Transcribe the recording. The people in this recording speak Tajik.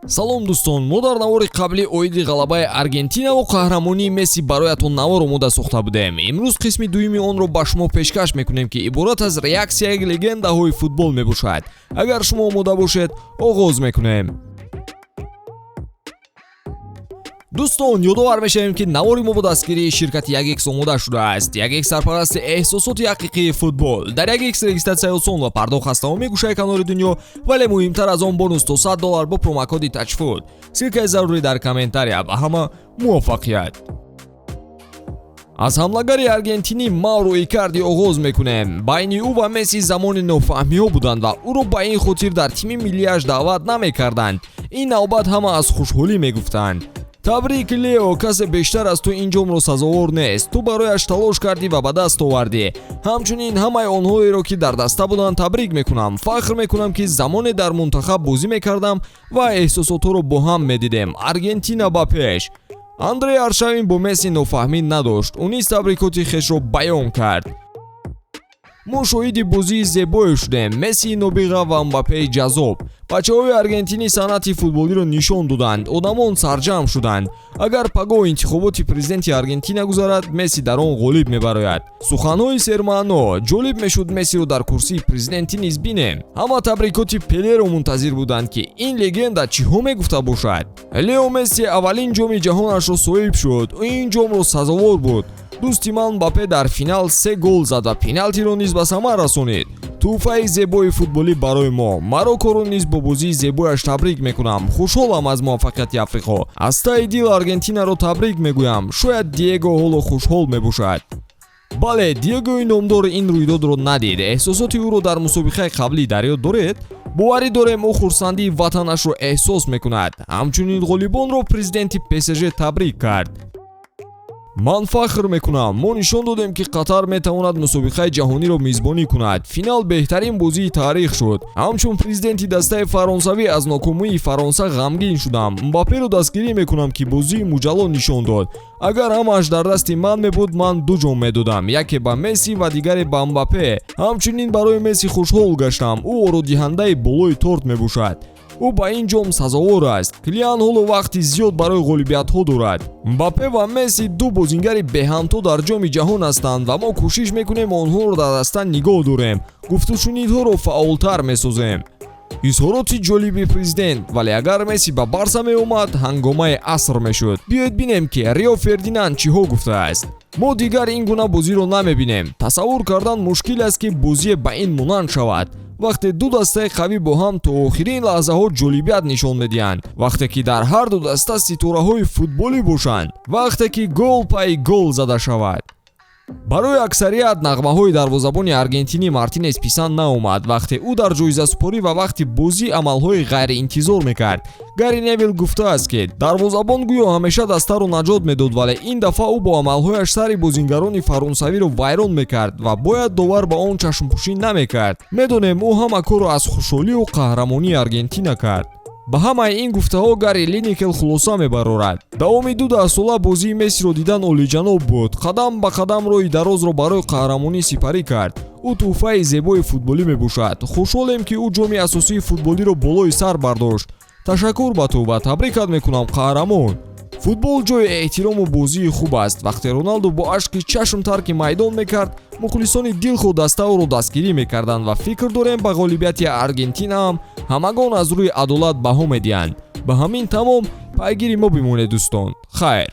салом дӯстон, мо дар навори қабли оиди ғалабаи Аргентина ва қаҳрамонии Месси бароятон навор омода сохта будем. Имрӯз қисми дуюми онро ба шумо пешкаш мекунем ки иборат аз реаксияи легендаҳои футбол мебошад. Агар шумо омода бошед, оғоз мекунем. дӯстон, ёдовар мешавем ки навори мо бо дастгирии ширкати 1x омода шудааст. 1x сарпарасти эҳсосоти ҳақиқии футбол. Дар 1x регистратсияи осон ва пардохт аз тамоми гӯшаи канори дунё, вале муҳимтар аз он бонус то $100 бо промокоди TOUCHFOOD. Силкаи зарури дар комментария. Ба ҳама муваффақият. аз ҳамлагари аргентинӣ Мауро Икарди оғоз мекунем. байни ӯ ва Месси замони нофаҳмиҳо буданд ва ӯро ба ин хотир дар тими миллияш даъват намекарданд. ин навбат ҳама аз хушҳолӣ мегуфтанд. табрик Лео, касе бештар аз ту ин ҷомро сазовор нест. Ту барояш талош кардӣ ва ба даст овардӣ. ҳамчунин ҳамаи онҳоеро ки дар даста буданд табрик мекунам. фахр мекунам ки замоне дар мунтахаб бозӣ мекардам ва эҳсосотҳоро бо ҳам медидем. Аргентина ба пеш. Андрей Аршавин бо Месси нофаҳмӣ надошт. Ӯ низ табрикоти хешро баён кард. мо шоҳиди бозии зебое шудем. Месси нобиға ва Мбаппеи ҷазоб. бачаҳои аргентинӣ санъати футболиро нишон доданд. одамон сарҷамъ шуданд. агар пагоҳ интихоботи президенти Аргентина гузарад, Месси дар он ғолиб мебарояд. суханҳои сермаъно. ҷолиб мешуд Мессиро дар курсии президентӣ низ бинем. ҳама табрикоти Пелеро мунтазир буданд ки ин легенда чиҳо мегуфта бошад. Лео Месси аввалин ҷоми ҷаҳонашро соҳиб шуд. ӯ ин ҷомро сазовор буд. дӯсти ман Мбаппе дар финал 3 гол зад ва пеналтиро низ ба самар расонид. тӯҳфаи зебои футболӣ барои мо. Мароккоро низ бо бозии зебояш табрик мекунам. хушҳолам аз муваффақияти Африқо. аз таи дил Аргентинаро табрик мегӯям. шояд Диего ҳоло хушҳол мебошад. бале, Диегои номдор ин рӯйдодро надид. эҳсосоти ӯро дар мусобиқаи қаблӣ дар ёд доред? боварӣ дорем ӯ хурсандии ватанашро эҳсос мекунад. ҳамчунин ғолибонро президенти ПСЖ табрик кард. ман фахр мекунам. мо нишон додем ки қатар метавонад мусобиқаи ҷаҳониро мизбонӣ кунад. финал беҳтарин бозии таърих шуд. ҳамчун президенти дастаи фаронсавӣ аз нокомии Фаронса ғамгин шудам. Мбапперо дастгирӣ мекунам ки бозии муҷалло нишон дод. агар ҳамааш дар дасти ман мебуд, ман ду ҷом медодам. яке ба Месси ва дигаре ба Мбаппе. ҳамчунин барои Месси хушҳол гаштам. ӯ ородиҳандаи болои торт мебошад. ӯ ба ин ҷом сазовор аст. Килиан ҳоло вақти зиёд барои ғолибиятҳо дорад. Мбаппе ва Месси ду бозингари беҳамто дар ҷоми ҷаҳон ҳастанд ва мо кӯшиш мекунем онҳоро дар даста нигоҳ дорем. гуфтушунидҳоро фаъолтар месозем. изҳороти ҷолиби президент. вале агар Месси ба Барса меомад, ҳангомаи аср мешуд. биёед бинем ки Рио Фердинанд чиҳо гуфтааст. мо дигар ин гуна бозиро намебинем. тасаввур кардан мушкил аст ки бозие ба ин монанд шавад. вақте ду дастаи қавӣ бо ҳам то охирин лаҳзаҳо ҷолибият нишон медиҳанд. вақте ки дар ҳар ду даста ситораҳои футболӣ бошанд. вақте ки гол пайи гол зада шавад. барои аксарият нағмаҳои дарвозабони аргентинӣ Мартинес писанд наомад. вақте ӯ дар ҷоизасупорӣ ва вақти бозӣ амалҳои ғайриинтизор мекард. Гарри Невил гуфтааст ки дарвозабон гӯё ҳамеша дастаро наҷот медод, вале ин дафъа ӯ бо амалҳояш сари бозингарони фаронсавиро вайрон мекард ва бояд довар ба он чашмпӯшӣ намекард. медонем ӯ ҳама корро аз хушҳолию қаҳрамонии Аргентина кард. ба ҳамаи ин гуфтаҳо Гарри Линекел хулоса мебарорад. давоми 2 сола бозии Мессиро дидан олиҷаноб буд. қадам ба қадам роҳи дарозро барои қаҳрамонӣ сипарӣ кард. ӯ тӯҳфаи зебои футболӣ мебошад. хушҳолем ки ӯ ҷоми асосии футболиро болои сар бардошт. ташаккур ба ту ва табрикат мекунам қаҳрамон. футбол ҷои эҳтирому бозии хуб аст. вақте Роналду бо ашки чашм тарки майдон мекард, мухлисони дилхо дастаоро дастгирӣ мекарданд ва фикр дорем ба ғолибияти Аргентина ҳам ҳамагон аз рӯи адолат баҳо медиҳанд. ба ҳамин тамом пайгири мо бимонед дӯстон. хайр.